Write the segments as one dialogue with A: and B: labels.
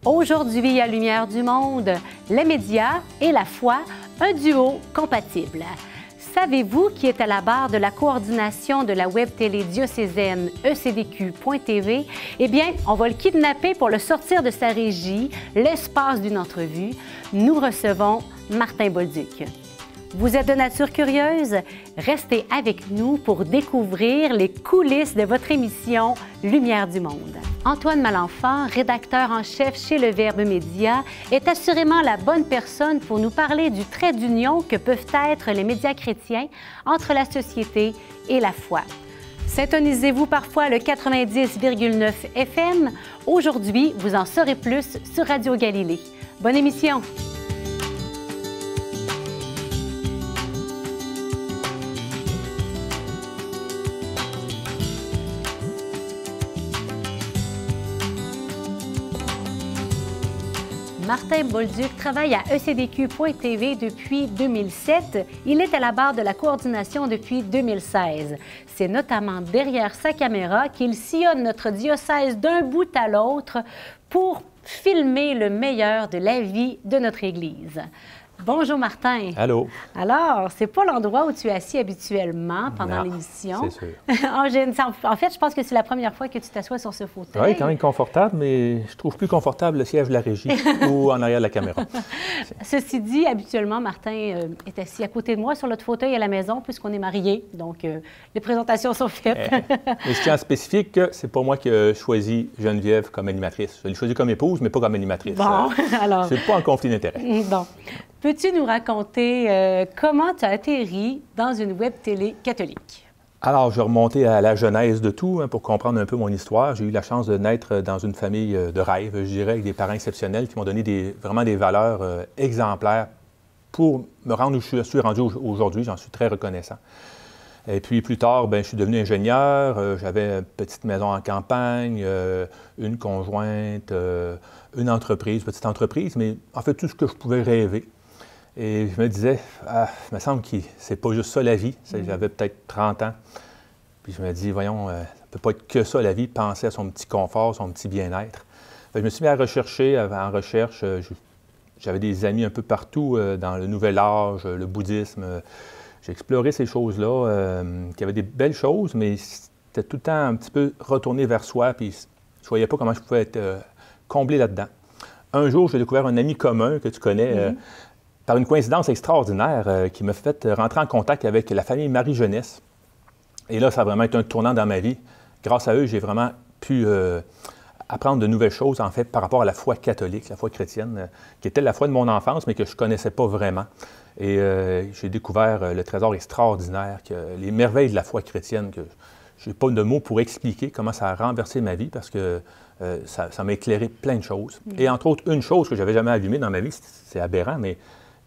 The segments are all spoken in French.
A: Aujourd'hui, à Lumière du Monde, les médias et la foi, un duo compatible. Savez-vous qui est à la barre de la coordination de la web télé diocésaine ECDQ.tv? Eh bien, on va le kidnapper pour le sortir de sa régie, l'espace d'une entrevue. Nous recevons Martin Bolduc. Vous êtes de nature curieuse? Restez avec nous pour découvrir les coulisses de votre émission Lumière du Monde. Antoine Malenfant, rédacteur en chef chez Le Verbe Média, est assurément la bonne personne pour nous parler du trait d'union que peuvent être les médias chrétiens entre la société et la foi. Syntonisez-vous parfois le 90,9 FM. Aujourd'hui, vous en saurez plus sur Radio Galilée. Bonne émission! Martin Bolduc travaille à ECDQ.tv depuis 2007. Il est à la barre de la coordination depuis 2016. C'est notamment derrière sa caméra qu'il sillonne notre diocèse d'un bout à l'autre pour filmer le meilleur de la vie de notre Église. Bonjour Martin.
B: Allô.
A: Alors, c'est pas l'endroit où tu es assis habituellement pendant l'émission.
B: C'est sûr.
A: En fait, je pense que c'est la première fois que tu t'assois sur ce fauteuil.
B: Oui, quand même confortable, mais je trouve plus confortable le siège de la régie ou en arrière de la caméra.
A: Ceci dit, habituellement, Martin est assis à côté de moi sur notre fauteuil à la maison puisqu'on est mariés. Donc, les présentations sont faites.
B: Mais je tiens à spécifier que c'est pas moi qui ai choisi Geneviève comme animatrice. Je l'ai choisie comme épouse, mais pas comme animatrice.
A: Bon, alors...
B: C'est pas en conflit d'intérêts.
A: Bon. Peux-tu nous raconter comment tu as atterri dans une web télé catholique?
B: Alors, je vais remonter à la genèse de tout pour comprendre un peu mon histoire. J'ai eu la chance de naître dans une famille de rêve, je dirais, avec des parents exceptionnels qui m'ont donné vraiment des valeurs exemplaires pour me rendre où je suis rendu aujourd'hui. J'en suis très reconnaissant. Et puis plus tard, je suis devenu ingénieur. J'avais une petite maison en campagne, une conjointe, une entreprise, petite entreprise, mais en fait tout ce que je pouvais rêver. Et je me disais, il me semble que c'est pas juste ça la vie. J'avais peut-être 30 ans. Puis je me dis, voyons, ça ne peut pas être que ça la vie, penser à son petit confort, son petit bien-être. Je me suis mis à rechercher, en recherche. J'avais des amis un peu partout dans le nouvel âge, le bouddhisme. J'ai exploré ces choses-là, qui avaient des belles choses, mais c'était tout le temps un petit peu retourné vers soi, puis je ne voyais pas comment je pouvais être comblé là-dedans. Un jour, j'ai découvert un ami commun que tu connais, par une coïncidence extraordinaire, qui m'a fait rentrer en contact avec la famille Marie-Jeunesse. Et là, ça a vraiment été un tournant dans ma vie. Grâce à eux, j'ai vraiment pu apprendre de nouvelles choses, en fait, par rapport à la foi catholique, la foi chrétienne, qui était la foi de mon enfance, mais que je ne connaissais pas vraiment. Et j'ai découvert le trésor extraordinaire, les merveilles de la foi chrétienne, que je n'ai pas de mots pour expliquer comment ça a renversé ma vie, parce que ça m'a éclairé plein de choses. Et entre autres, une chose que je n'avais jamais allumée dans ma vie, c'est aberrant, mais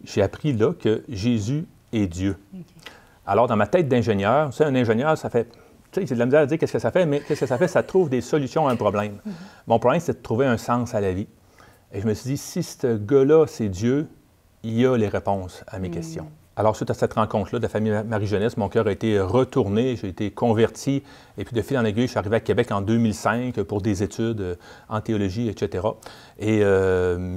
B: j'ai appris là que Jésus est Dieu. Alors, dans ma tête d'ingénieur, tu sais, un ingénieur, ça fait... Tu sais, j'ai de la misère à dire qu'est-ce que ça fait, mais qu'est-ce que ça fait? Ça trouve des solutions à un problème. Mon problème, c'est de trouver un sens à la vie. Et je me suis dit, si ce gars-là, c'est Dieu, il y a les réponses à mes questions. Alors, suite à cette rencontre-là de la famille Marie-Jeunesse, mon cœur a été retourné, j'ai été converti. Et puis, de fil en aiguille, je suis arrivé à Québec en 2005 pour des études en théologie, etc. Et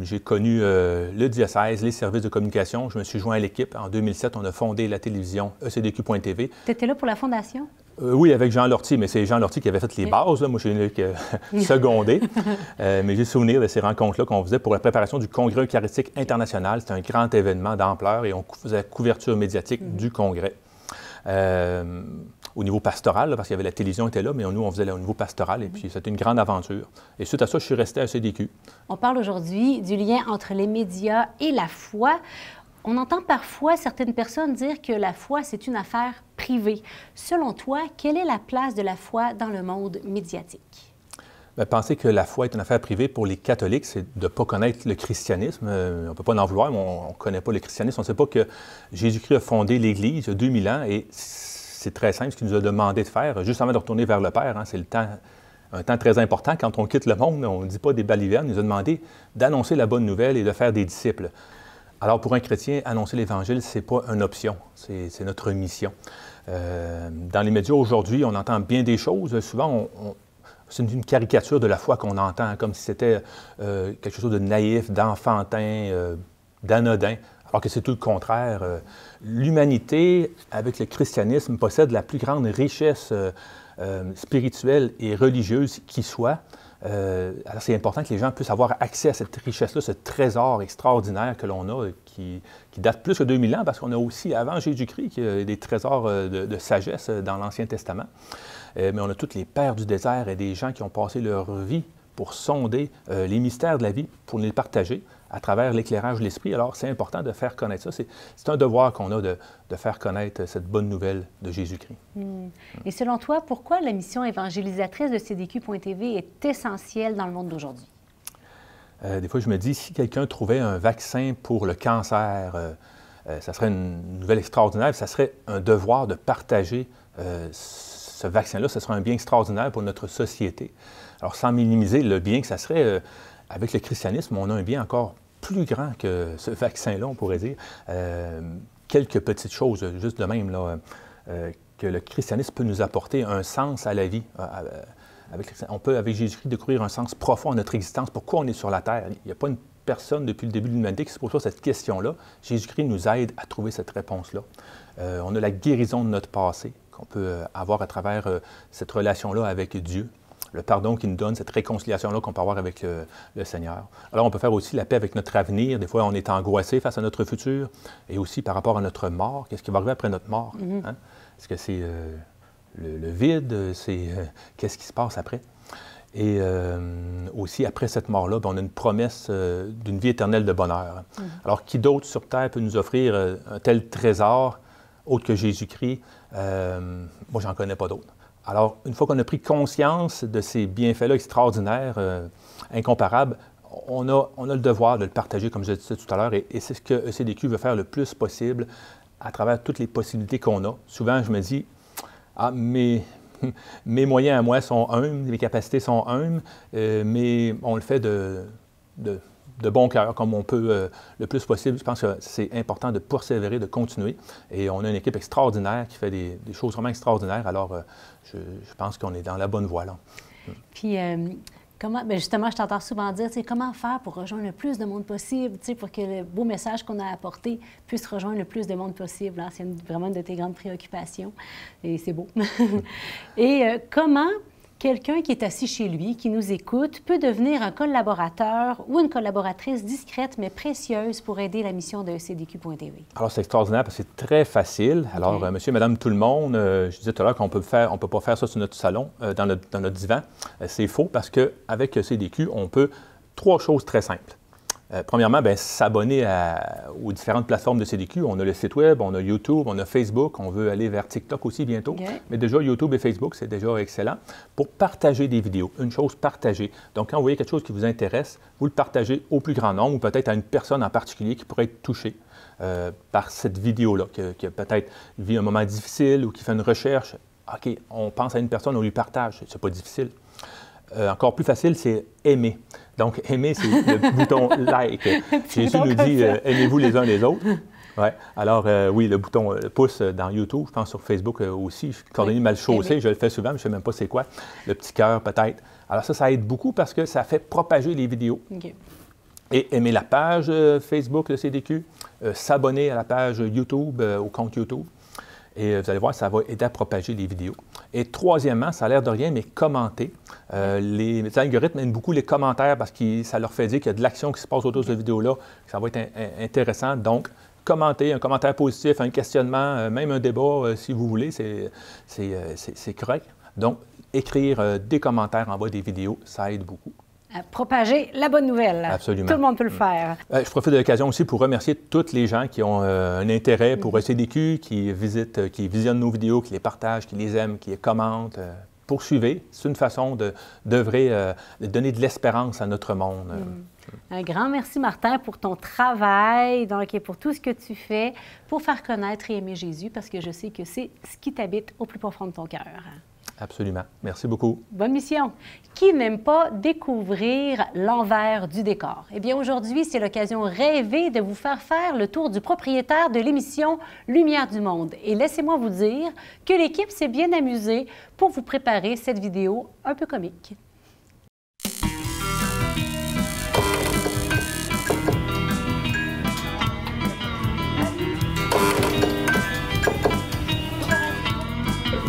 B: j'ai connu le diocèse, les services de communication. Je me suis joint à l'équipe. En 2007, on a fondé la télévision ECDQ.tv.
A: Tu étais là pour la fondation?
B: Oui, avec Jean Lortie, mais c'est Jean Lortie qui avait fait les bases. Là. Moi, je suis secondé. Mais j'ai souvenir de ces rencontres-là qu'on faisait pour la préparation du Congrès eucharistique international. C'était un grand événement d'ampleur et on faisait la couverture médiatique du Congrès. Au niveau pastoral, là, parce qu'il y avait la télévision était là, mais nous, on faisait là, au niveau pastoral. Et puis, c'était une grande aventure. Et suite à ça, je suis resté à ECDQ.
A: On parle aujourd'hui du lien entre les médias et la foi. On entend parfois certaines personnes dire que la foi, c'est une affaire privée. Selon toi, quelle est la place de la foi dans le monde médiatique?
B: Bien, penser que la foi est une affaire privée pour les catholiques, c'est de ne pas connaître le christianisme. On ne peut pas en vouloir, mais on ne connaît pas le christianisme. On ne sait pas que Jésus-Christ a fondé l'Église il y a 2000 ans et c'est très simple ce qu'il nous a demandé de faire, juste avant de retourner vers le Père. C'est un temps très important. Quand on quitte le monde, on ne dit pas des balivernes, il nous a demandé d'annoncer la bonne nouvelle et de faire des disciples. Alors, pour un chrétien, annoncer l'Évangile, ce n'est pas une option, c'est notre mission. Dans les médias aujourd'hui, on entend bien des choses. Souvent, c'est une caricature de la foi qu'on entend, hein, comme si c'était quelque chose de naïf, d'enfantin, d'anodin, alors que c'est tout le contraire. L'humanité, avec le christianisme, possède la plus grande richesse spirituelle et religieuse qui soit. Alors c'est important que les gens puissent avoir accès à cette richesse-là, ce trésor extraordinaire que l'on a, qui date plus que 2000 ans, parce qu'on a aussi, avant Jésus-Christ, des trésors de sagesse dans l'Ancien Testament. Mais on a tous les pères du désert et des gens qui ont passé leur vie pour sonder les mystères de la vie, pour nous les partager à travers l'éclairage de l'Esprit. Alors, c'est important de faire connaître ça. C'est un devoir qu'on a de faire connaître cette bonne nouvelle de Jésus-Christ.
A: Et selon toi, pourquoi la mission évangélisatrice de CDQ.tv est essentielle dans le monde d'aujourd'hui?
B: Des fois, je me dis, si quelqu'un trouvait un vaccin pour le cancer, ça serait une nouvelle extraordinaire. Ça serait un devoir de partager ce vaccin-là. Ce serait un bien extraordinaire pour notre société. Alors, sans minimiser le bien que ça serait, avec le christianisme, on a un bien encore plus grand que ce vaccin-là, on pourrait dire. Quelques petites choses, juste de même, là, que le christianisme peut nous apporter un sens à la vie. On peut, avec Jésus-Christ, découvrir un sens profond à notre existence. Pourquoi on est sur la terre? Il n'y a pas une personne depuis le début de l'humanité qui se pose cette question-là. Jésus-Christ nous aide à trouver cette réponse-là. On a la guérison de notre passé qu'on peut avoir à travers cette relation-là avec Dieu. Le pardon qu'il nous donne, cette réconciliation-là qu'on peut avoir avec le Seigneur. Alors, on peut faire aussi la paix avec notre avenir. Des fois, on est angoissé face à notre futur et aussi par rapport à notre mort. Qu'est-ce qui va arriver après notre mort? Hein? Est-ce que c'est le vide? C'est qu'est-ce qui se passe après? Et aussi, après cette mort-là, on a une promesse d'une vie éternelle de bonheur. Alors, qui d'autre sur Terre peut nous offrir un tel trésor, autre que Jésus-Christ? Moi, j'en connais pas d'autres. Alors, une fois qu'on a pris conscience de ces bienfaits-là extraordinaires, incomparables, on a le devoir de le partager, comme je disais tout à l'heure, et c'est ce que ECDQ veut faire le plus possible à travers toutes les possibilités qu'on a. Souvent, je me dis, mes moyens à moi sont humbles, mes capacités sont humbles, mais on le fait de bon cœur, comme on peut le plus possible. Je pense que c'est important de persévérer, de continuer. Et on a une équipe extraordinaire qui fait des choses vraiment extraordinaires. Alors, je pense qu'on est dans la bonne voie, là.
A: Puis, justement, je t'entends souvent dire, comment faire pour rejoindre le plus de monde possible, pour que le beau message qu'on a apporté puisse rejoindre le plus de monde possible. Hein? C'est vraiment une de tes grandes préoccupations. Et c'est beau. Et comment quelqu'un qui est assis chez lui, qui nous écoute, peut devenir un collaborateur ou une collaboratrice discrète mais précieuse pour aider la mission de ECDQ.tv? Alors, c'est extraordinaire parce que c'est très facile. Alors, monsieur, madame, tout le monde, je disais tout à l'heure qu'on peut pas faire ça sur notre salon, dans notre divan. C'est faux parce qu'avec ECDQ, on peut 3 choses très simples. Premièrement, s'abonner aux différentes plateformes de CDQ. On a le site web, on a YouTube, on a Facebook, on veut aller vers TikTok aussi bientôt. Mais déjà, YouTube et Facebook, c'est déjà excellent pour partager des vidéos. Une chose partagée. Donc, quand vous voyez quelque chose qui vous intéresse, vous le partagez au plus grand nombre ou peut-être à une personne en particulier qui pourrait être touchée par cette vidéo-là, qui a peut-être vit un moment difficile ou qui fait une recherche. OK, on pense à une personne, on lui partage. C'est pas difficile. Encore plus facile, c'est aimer. Donc, aimer, c'est le bouton like. Jésus nous dit aimez-vous les uns les autres. Ouais. Alors, oui, le bouton pouce dans YouTube, je pense sur Facebook aussi. Je suis coordonné mal chaussé, je le fais souvent, mais je ne sais même pas c'est quoi. Le petit cœur, peut-être. Alors, ça aide beaucoup parce que ça fait propager les vidéos. Et aimer la page Facebook de CDQ, s'abonner à la page YouTube, au compte YouTube. Et vous allez voir, ça va aider à propager les vidéos. Et troisièmement, ça a l'air de rien, mais commenter. Les algorithmes aiment beaucoup les commentaires parce que ça leur fait dire qu'il y a de l'action qui se passe autour de cette vidéo-là, que ça va être intéressant. Donc, commenter, un commentaire positif, un questionnement, même un débat, si vous voulez, c'est correct. Donc, écrire des commentaires en bas des vidéos, ça aide beaucoup. À propager la bonne nouvelle.
B: Absolument.
A: Tout le monde peut le faire.
B: Je profite de l'occasion aussi pour remercier toutes les gens qui ont un intérêt pour ECDQ, qui visionnent nos vidéos, qui les partagent, qui les aiment, qui les commentent. Poursuivez. C'est une façon d'œuvrer, de donner de l'espérance à notre monde.
A: Un grand merci, Martin, pour ton travail, donc, et pour tout ce que tu fais pour faire connaître et aimer Jésus, parce que je sais que c'est ce qui t'habite au plus profond de ton cœur.
B: Absolument. Merci beaucoup.
A: Bonne mission. Qui n'aime pas découvrir l'envers du décor? Eh bien, aujourd'hui, c'est l'occasion rêvée de vous faire le tour du propriétaire de l'émission Lumière du Monde. Et laissez-moi vous dire que l'équipe s'est bien amusée pour vous préparer cette vidéo un peu comique.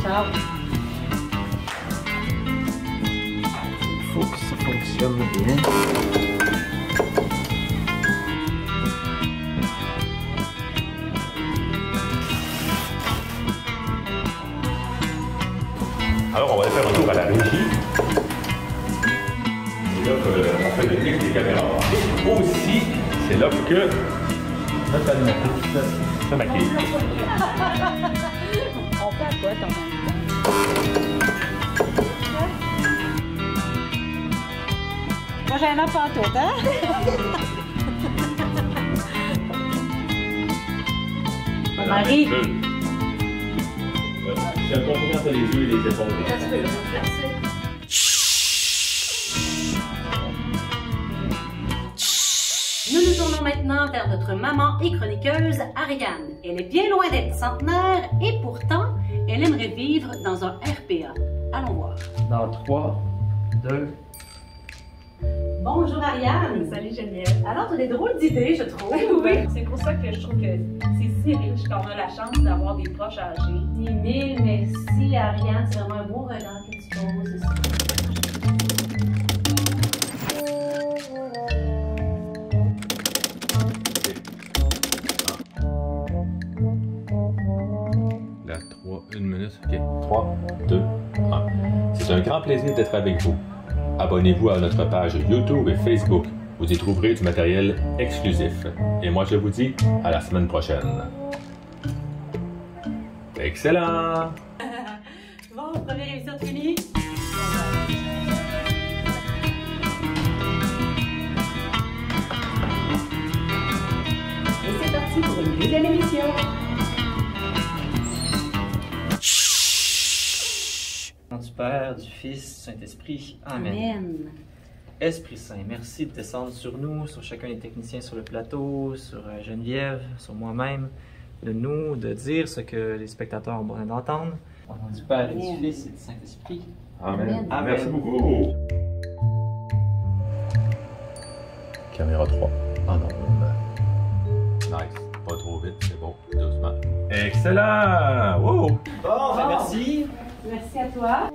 A: Ciao.
C: Il faut que ça fonctionne bien.
B: Alors, on va aller faire un tour à la régie. C'est là qu'on fait le clic des caméras. Et aussi, c'est là que notre animatrice se maquille.
A: On fait à quoi, ton Moi, j'ai un an pantoute, hein? Mon mari.
B: C'est un compliment entre les yeux et les épaules.
A: Nous nous tournons maintenant vers notre maman et chroniqueuse, Ariane. Elle est bien loin d'être centenaire et pourtant, elle aimerait vivre dans un RPA. Allons voir.
C: Dans 3, 2...
A: Bonjour Ariane.
D: Salut Geneviève.
A: Alors, tu as des drôles d'idées, je trouve.
D: Oui, c'est pour ça que je trouve que c'est si riche qu'on a la chance d'avoir des proches âgés.
A: 10 000, merci Ariane. C'est vraiment un beau regard que tu poses ici.
B: Là, 3, 1 minute. OK. 3, 2, 1. C'est un grand plaisir d'être avec vous. Abonnez-vous à notre page YouTube et Facebook. Vous y trouverez du matériel exclusif. Et moi, je vous dis à la semaine prochaine. Excellent!
A: Bon, premier épisode fini. Et c'est parti pour une deuxième émission.
C: Au nom du Père, du Fils, du Saint-Esprit. Amen.
A: Amen.
C: Esprit Saint, merci de descendre sur nous, sur chacun des techniciens sur le plateau, sur Geneviève, sur moi-même, de nous, de dire ce que les spectateurs ont besoin d'entendre. Au nom du Père et du Fils et du Saint-Esprit.
B: Amen.
C: Amen.
B: Merci beaucoup. Caméra 3. En onde. Nice. Pas trop vite, c'est bon. Doucement. Excellent! Wow!
C: Bon, ben merci.
A: Merci à toi.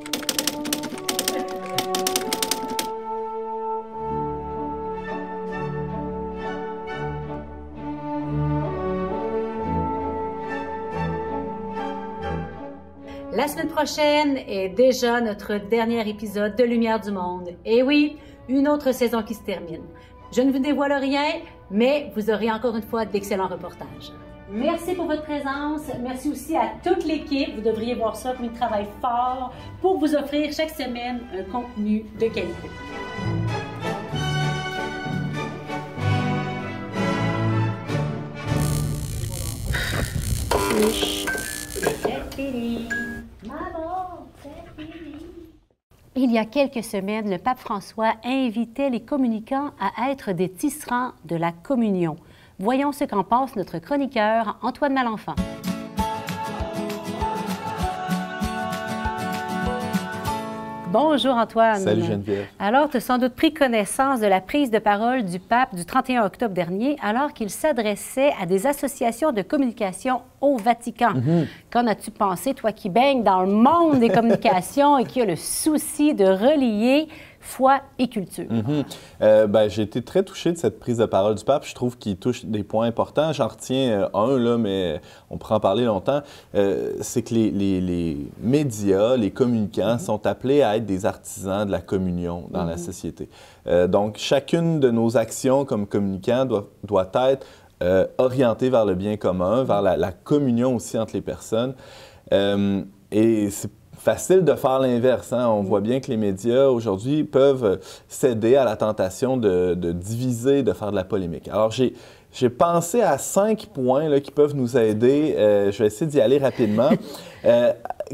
A: La semaine prochaine est déjà notre dernier épisode de Lumière du Monde. Et oui, une autre saison qui se termine. Je ne vous dévoile rien, mais vous aurez encore une fois d'excellents reportages. Merci pour votre présence. Merci aussi à toute l'équipe. Vous devriez voir ça comme ils travaillent fort pour vous offrir chaque semaine un contenu de qualité. C'est fini. Maman, c'est fini. Il y a quelques semaines, le pape François invitait les communicants à être des tisserands de la communion. Voyons ce qu'en pense notre chroniqueur Antoine Malenfant. Bonjour Antoine.
E: Salut Geneviève.
A: Alors, tu as sans doute pris connaissance de la prise de parole du pape du 31 octobre dernier, alors qu'il s'adressait à des associations de communication au Vatican. Qu'en as-tu pensé, toi qui baignes dans le monde des communications et qui a le souci de relier foi et culture?
E: J'ai été très touché de cette prise de parole du pape. Je trouve qu'il touche des points importants. J'en retiens un, là, mais on pourra en parler longtemps. C'est que les médias, les communicants sont appelés à être des artisans de la communion dans la société. Donc, chacune de nos actions comme communicants doit être orientée vers le bien commun, vers la communion aussi entre les personnes. Et c'est facile de faire l'inverse. Hein? On voit bien que les médias, aujourd'hui, peuvent céder à la tentation de diviser, de faire de la polémique. Alors, j'ai pensé à 5 points là, qui peuvent nous aider. Je vais essayer d'y aller rapidement.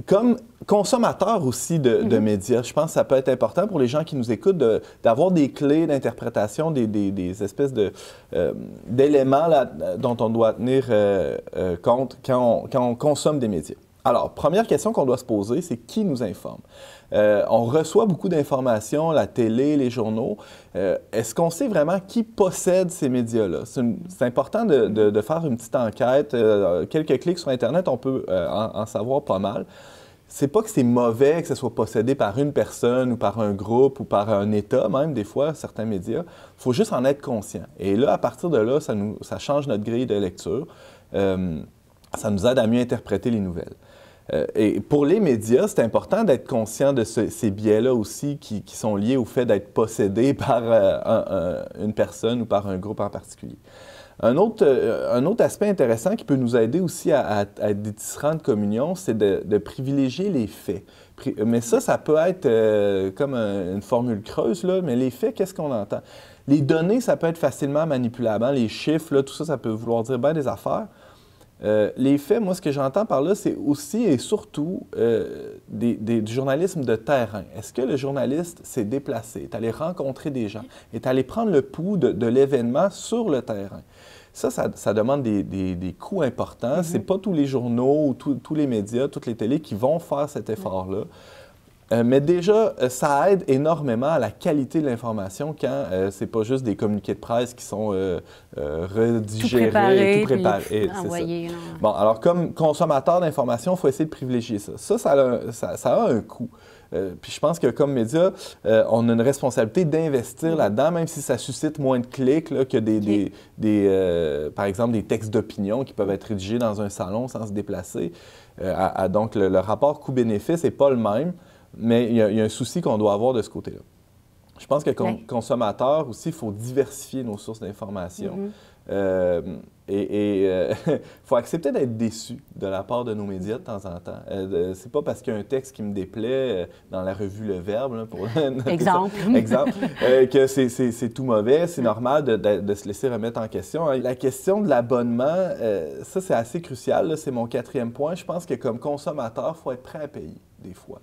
E: comme consommateur aussi de médias, je pense que ça peut être important pour les gens qui nous écoutent d'avoir des clés d'interprétation, des espèces d'éléments dont on doit tenir compte quand on consomme des médias. Alors, première question qu'on doit se poser, c'est qui nous informe? On reçoit beaucoup d'informations, la télé, les journaux. Est-ce qu'on sait vraiment qui possède ces médias-là? C'est important de faire une petite enquête. Quelques clics sur Internet, on peut en savoir pas mal. C'est pas que c'est mauvais que ce soit possédé par une personne ou par un groupe ou par un État, même des fois, certains médias. Il faut juste en être conscient. Et là, à partir de là, ça change notre grille de lecture. Ça nous aide à mieux interpréter les nouvelles. Et pour les médias, c'est important d'être conscient de ces biais-là aussi qui sont liés au fait d'être possédé par une personne ou par un groupe en particulier. Un autre aspect intéressant qui peut nous aider aussi à être des tisserands de communion, c'est de privilégier les faits. Mais ça peut être comme une formule creuse, là, mais les faits, qu'est-ce qu'on entend? Les données, ça peut être facilement manipulable. Hein? Les chiffres, là, tout ça, ça peut vouloir dire bien des affaires. Les faits, moi, ce que j'entends par là, c'est aussi et surtout du journalisme de terrain. Est-ce que le journaliste s'est déplacé, est allé rencontrer des gens, est allé prendre le pouls de l'événement sur le terrain? Ça demande des coûts importants. C'est pas tous les journaux ou tous les médias, toutes les télés qui vont faire cet effort-là. Mais déjà, ça aide énormément à la qualité de l'information quand c'est pas juste des communiqués de presse qui sont redigérés, tout préparés.
A: Envoyés.
E: Bon, alors comme consommateur d'information, il faut essayer de privilégier ça. Ça a un coût. Puis je pense que comme média, on a une responsabilité d'investir là-dedans, même si ça suscite moins de clics là, que par exemple, des textes d'opinion qui peuvent être rédigés dans un salon sans se déplacer. Donc, le rapport coût-bénéfice n'est pas le même. Mais il y a un souci qu'on doit avoir de ce côté-là. Je pense que consommateur aussi, il faut diversifier nos sources d'information. Il faut accepter d'être déçu de la part de nos médias de temps en temps. C'est pas parce qu'il y a un texte qui me déplaît dans la revue Le Verbe, là, pour
A: exemple,
E: que c'est tout mauvais. C'est normal de se laisser remettre en question. La question de l'abonnement, ça c'est assez crucial. C'est mon 4e point. Je pense que comme consommateur, il faut être prêt à payer des fois.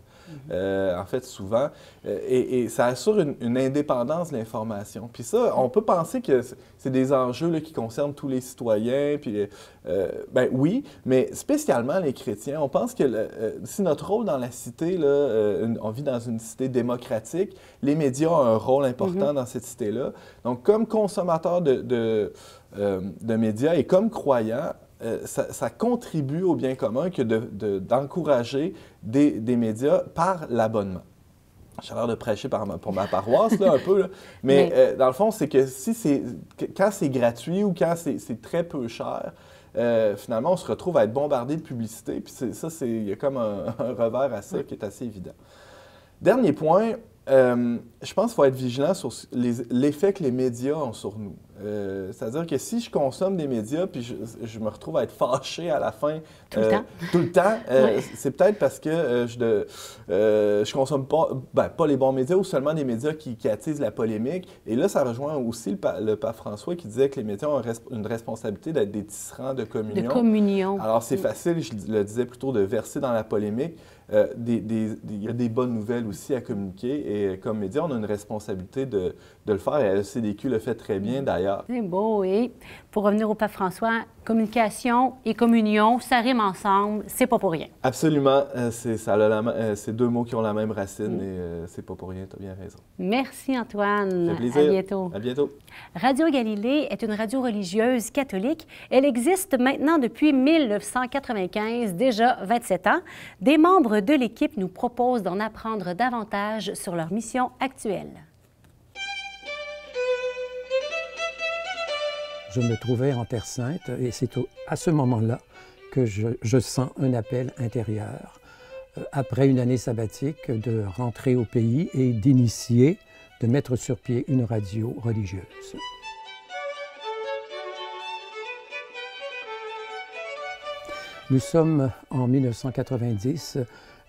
E: En fait, souvent. Et ça assure une indépendance de l'information. Puis ça, on peut penser que c'est des enjeux là, qui concernent tous les citoyens. Puis, ben oui, mais spécialement les chrétiens. On pense que si notre rôle dans la cité, là, on vit dans une cité démocratique, les médias ont un rôle important dans cette cité-là. Donc, comme consommateur de médias et comme croyant, ça contribue au bien commun que d'encourager des médias par l'abonnement. J'ai l'air de prêcher pour ma paroisse, là, un peu, là. Mais dans le fond, c'est que quand c'est gratuit ou quand c'est très peu cher, finalement, on se retrouve à être bombardé de publicité. Puis il y a comme un revers à ça qui est assez évident. Dernier point, je pense qu'il faut être vigilant sur l'effet que les médias ont sur nous. C'est-à-dire que si je consomme des médias puis je me retrouve à être fâché à la fin tout le temps, c'est peut-être parce que je consomme pas les bons médias ou seulement des médias qui attisent la polémique. Et là, ça rejoint aussi le pape François qui disait que les médias ont une responsabilité d'être des tisserands de communion.
A: De communion.
E: Alors, c'est facile, je le disais plutôt, de verser dans la polémique. Il y a des bonnes nouvelles aussi à communiquer et comme média, on a une responsabilité de le faire et la CDQ le fait très bien d'ailleurs.
A: C'est beau, et pour revenir au pape François, communication et communion, ça rime ensemble, c'est pas pour rien.
E: Absolument, c'est deux mots qui ont la même racine et c'est pas pour rien, tu as bien raison.
A: Merci Antoine.
E: Ça fait plaisir.
A: À bientôt.
E: À bientôt.
A: Radio Galilée est une radio religieuse catholique. Elle existe maintenant depuis 1995, déjà 27 ans. Des membres de l'équipe nous proposent d'en apprendre davantage sur leur mission actuelle.
F: Je me trouvais en Terre Sainte et c'est à ce moment-là que je sens un appel intérieur. Après une année sabbatique, de rentrer au pays et d'initier, de mettre sur pied une radio religieuse. Nous sommes en 1990.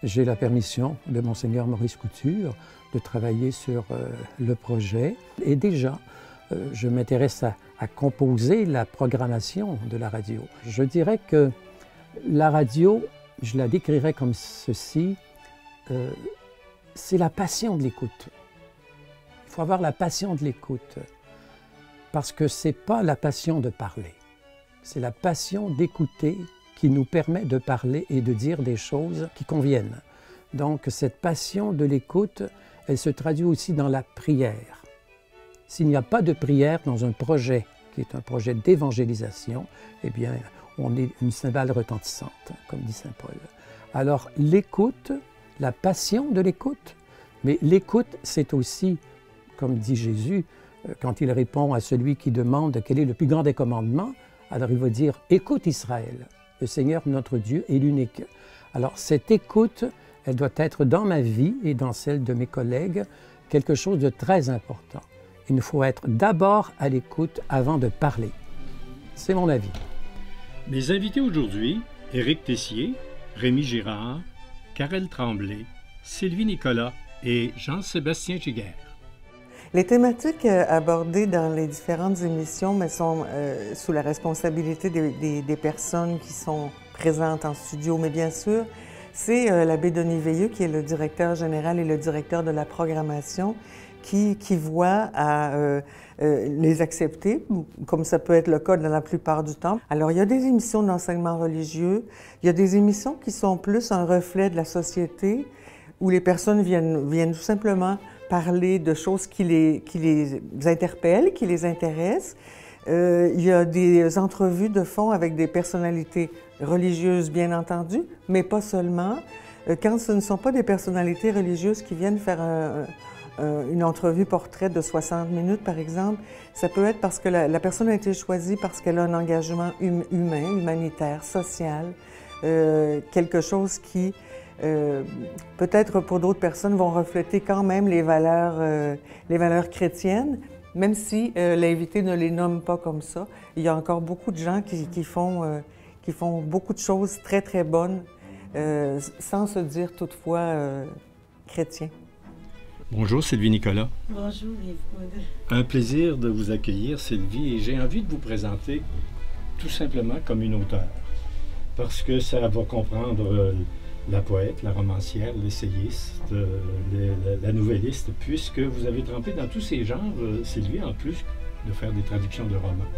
F: J'ai la permission de Monseigneur Maurice Couture de travailler sur le projet. Et déjà, je m'intéresse à composer la programmation de la radio. Je dirais que la radio je la décrirais comme ceci, c'est la passion de l'écoute. Il faut avoir la passion de l'écoute, parce que ce n'est pas la passion de parler, c'est la passion d'écouter qui nous permet de parler et de dire des choses qui conviennent. Donc cette passion de l'écoute, elle se traduit aussi dans la prière. S'il n'y a pas de prière dans un projet qui est un projet d'évangélisation, eh bien, on est une cymbale retentissante, comme dit saint Paul. Alors l'écoute, la passion de l'écoute, mais l'écoute, c'est aussi, comme dit Jésus, quand il répond à celui qui demande quel est le plus grand des commandements, alors il va dire « Écoute Israël, le Seigneur notre Dieu est l'unique ». Alors cette écoute, elle doit être dans ma vie et dans celle de mes collègues quelque chose de très important. Il faut être d'abord à l'écoute avant de parler. C'est mon avis.
G: Mes invités aujourd'hui, Éric Tessier, Rémi Girard, Karel Tremblay, Sylvie Nicolas et Jean-Sébastien Giguère.
H: Les thématiques abordées dans les différentes émissions mais sont sous la responsabilité des personnes qui sont présentes en studio. Mais bien sûr, c'est l'abbé Denis Veilleux qui est le directeur général et le directeur de la programmation qui voit à les accepter, comme ça peut être le cas dans la plupart du temps. Alors, il y a des émissions d'enseignement religieux, il y a des émissions qui sont plus un reflet de la société, où les personnes viennent tout simplement parler de choses qui les interpellent, qui les intéressent. Il y a des entrevues de fond avec des personnalités religieuses, bien entendu, mais pas seulement. Quand ce ne sont pas des personnalités religieuses qui viennent faire une entrevue portrait de 60 minutes, par exemple, ça peut être parce que la personne a été choisie parce qu'elle a un engagement humain, humanitaire, social, quelque chose qui, peut-être pour d'autres personnes, vont refléter quand même les valeurs chrétiennes, même si l'invité ne les nomme pas comme ça. Il y a encore beaucoup de gens qui font beaucoup de choses très, très bonnes, sans se dire toutefois chrétiens.
G: Bonjour Sylvie Nicolas.
I: Bonjour Yves-Claude.
G: Un plaisir de vous accueillir Sylvie et j'ai envie de vous présenter tout simplement comme une auteure parce que ça va comprendre la poète, la romancière, l'essayiste, la nouvelliste puisque vous avez trempé dans tous ces genres, Sylvie, en plus de faire des traductions de romans.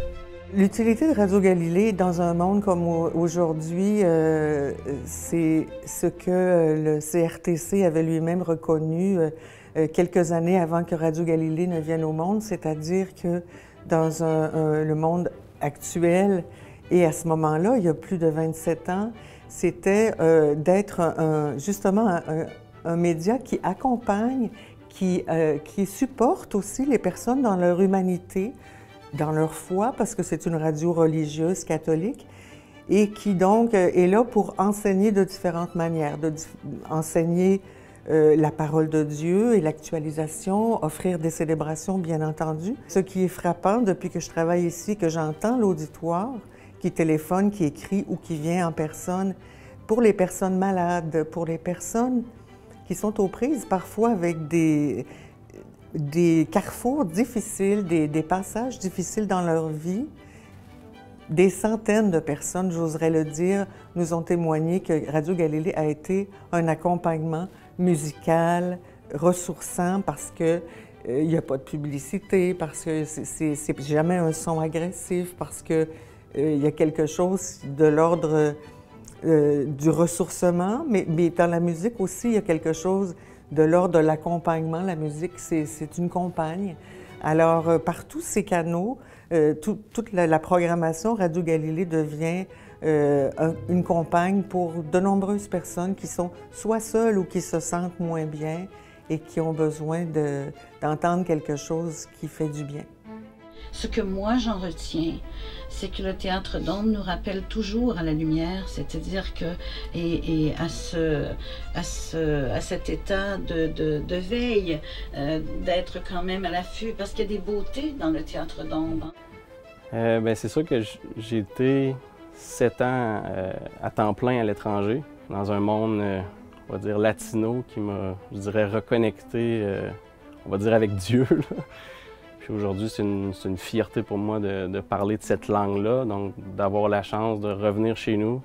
H: L'utilité de Radio Galilée dans un monde comme aujourd'hui, c'est ce que le CRTC avait lui-même reconnu quelques années avant que Radio Galilée ne vienne au monde, c'est-à-dire que dans le monde actuel, et à ce moment-là, il y a plus de 27 ans, c'était d'être justement un média qui accompagne, qui supporte aussi les personnes dans leur humanité, dans leur foi, parce que c'est une radio religieuse catholique, et qui donc est là pour enseigner de différentes manières, enseigner la parole de Dieu et l'actualisation, offrir des célébrations, bien entendu. Ce qui est frappant depuis que je travaille ici, que j'entends l'auditoire qui téléphone, qui écrit ou qui vient en personne, pour les personnes malades, pour les personnes qui sont aux prises parfois avec des carrefours difficiles, des passages difficiles dans leur vie. Des centaines de personnes, j'oserais le dire, nous ont témoigné que Radio Galilée a été un accompagnement musical, ressourçant, parce qu'il n'y a pas de publicité, parce que c'est jamais un son agressif, parce qu'il y a quelque chose de l'ordre du ressourcement, mais dans la musique aussi, il y a quelque chose de l'ordre de l'accompagnement. La musique, c'est une compagne. Alors, par tous ces canaux, toute la programmation Radio Galilée devient une compagne pour de nombreuses personnes qui sont soit seules ou qui se sentent moins bien et qui ont besoin d'entendre quelque chose qui fait du bien.
I: Ce que moi j'en retiens, c'est que le théâtre d'ombre nous rappelle toujours à la lumière, c'est-à-dire que et à cet état de veille, d'être quand même à l'affût, parce qu'il y a des beautés dans le théâtre d'ombre.
J: C'est sûr que j'ai été 7 ans à temps plein à l'étranger, dans un monde, on va dire, latino, qui m'a, je dirais, reconnecté, on va dire, avec Dieu, là. Puis aujourd'hui, c'est une fierté pour moi de parler de cette langue-là, donc d'avoir la chance de revenir chez nous,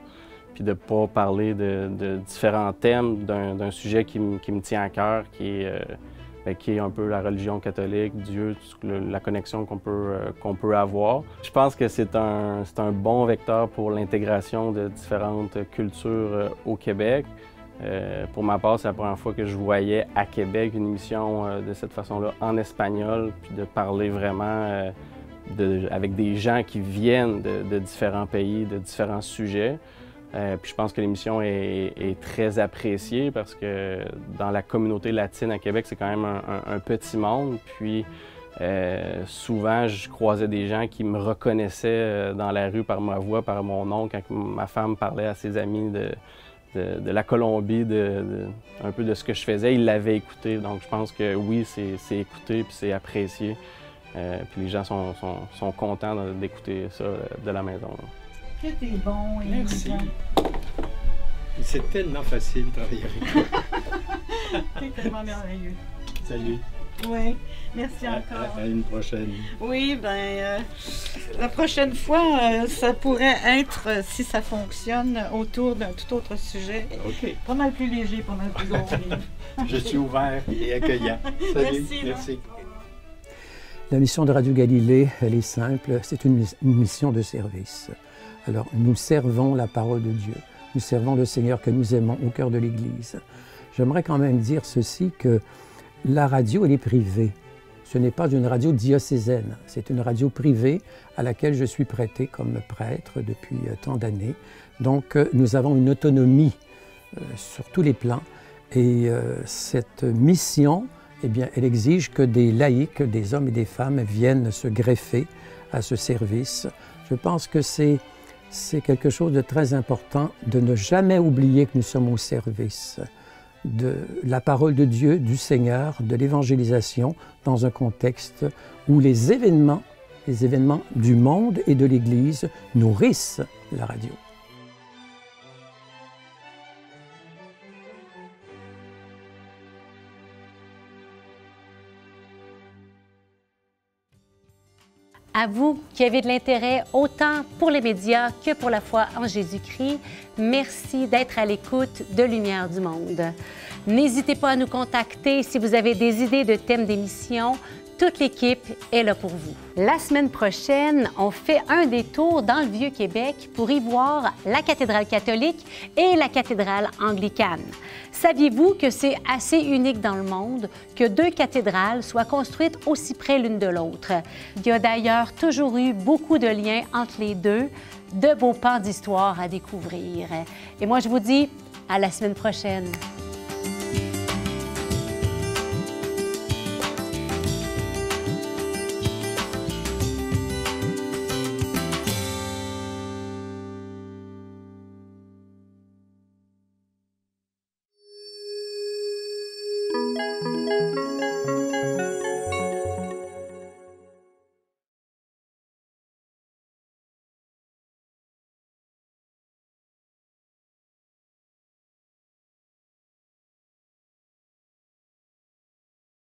J: puis de ne pas parler de différents thèmes d'un sujet qui me tient à cœur, qui est un peu la religion catholique, Dieu, la connexion qu'on peut avoir. Je pense que c'est un bon vecteur pour l'intégration de différentes cultures au Québec. Pour ma part, c'est la première fois que je voyais à Québec une émission de cette façon-là en espagnol, puis de parler vraiment avec des gens qui viennent de différents pays, de différents sujets. Puis je pense que l'émission est très appréciée parce que dans la communauté latine à Québec, c'est quand même un petit monde. Puis souvent, je croisais des gens qui me reconnaissaient dans la rue par ma voix, par mon nom, quand ma femme parlait à ses amis de la Colombie, un peu de ce que je faisais, ils l'avaient écouté. Donc je pense que oui, c'est écouté puis c'est apprécié. Puis les gens sont contents d'écouter ça de la maison.
I: Que t'es bon et
G: merci. C'est tellement facile de travailler avec toi.
I: T'es tellement merveilleux.
G: Salut.
I: Oui, merci encore.
G: À une prochaine.
I: Oui, la prochaine fois, ça pourrait être, si ça fonctionne, autour d'un tout autre sujet.
G: OK.
I: Pas mal plus léger, pas mal plus gros.
G: Je suis ouvert et accueillant. Salut. Merci.
F: La mission de Radio Galilée, elle est simple, c'est une mission de service. Alors, nous servons la parole de Dieu, nous servons le Seigneur que nous aimons au cœur de l'Église. J'aimerais quand même dire ceci, que la radio, elle est privée. Ce n'est pas une radio diocésaine, c'est une radio privée à laquelle je suis prêté comme prêtre depuis tant d'années. Donc, nous avons une autonomie sur tous les plans et cette mission, eh bien, elle exige que des laïcs, des hommes et des femmes viennent se greffer à ce service. Je pense que c'est quelque chose de très important de ne jamais oublier que nous sommes au service de la parole de Dieu, du Seigneur, de l'évangélisation, dans un contexte où les événements du monde et de l'Église nourrissent la radio.
A: À vous qui avez de l'intérêt autant pour les médias que pour la foi en Jésus-Christ, merci d'être à l'écoute de Lumière du Monde. N'hésitez pas à nous contacter si vous avez des idées de thèmes d'émission. Toute l'équipe est là pour vous. La semaine prochaine, on fait un détour dans le Vieux-Québec pour y voir la cathédrale catholique et la cathédrale anglicane. Saviez-vous que c'est assez unique dans le monde que deux cathédrales soient construites aussi près l'une de l'autre? Il y a d'ailleurs toujours eu beaucoup de liens entre les deux, de beaux pans d'histoire à découvrir. Et moi, je vous dis à la semaine prochaine.